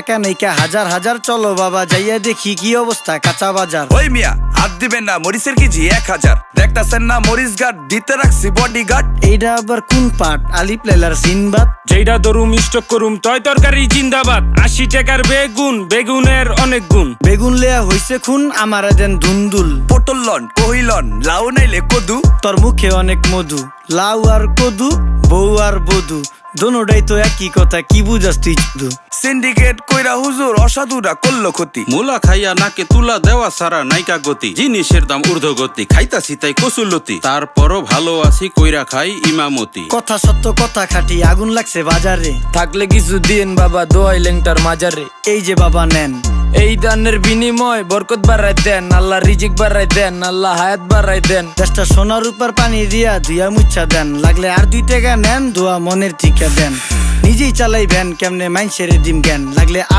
টাকা নাইকা হাজার হাজার, চলো বাবা যাইয়া দেখি কি অবস্থা কাঁচা বাজার। ওই মিয়া হাত দিবেন না, মরিচের কেজি 1000। দেখতাছেন না মরিচ গার্ড দিতে রাখছি বডি গার্ড। এইটা আবার কোন পাট? আলিপ লাইলার সিনবাদ। যেইটা ধরুম স্টক করুম তয় তরকারি জিন্দাবাদ। 80 টাকার বেগুন, বেগুনের অনেক গুণ। বেগুন লেয়া হইছে খুন, আমারে দেন ধুন্দুল। পটল লন, কহিলন, লাউ নাইলে কদু। তোর মুখে অনেক মধু, লাউ আর কদু, বউ আর বধু, দোনোটাই তো একই কথা, কি বুঝাস তুই শুধু? সিন্ডিকেট কইরা হুজুর অসাধুরা করলো ক্ষতি। মুলা খাইয়া নাকে তুলা দেওয়া সারা নাইকা গতি। জিনিসের দাম ঊর্ধ্বগতি, খাইতাছি তাই কসুলতি। তারপরও ভালো আছি কইরা খাই ইমামতি। কথা সত্য কথা খাটি, আগুন লাগছে বাজারে। থাকলে কিছু দিন বাবা, দোয়াই লেংটার মাজারে। এই যে বাবা নেন, এই দানের বিনিময় বরকত বাড়াই দেন, আল্লাহ রিজিক বাড়াই দেন, আল্লাহ হায়াত বাড়াই দেন। দেশটা সোনার উপর পানি দিয়া ধুইয়া মুচ্ছা দেন, লাগলে আর 2 টাকা নেন, দোয়া মনের ঠিকা দেন। নিজেই চালাই ভ্যান, কেমনে মাইনসেরে দিম জ্ঞান, লাগলে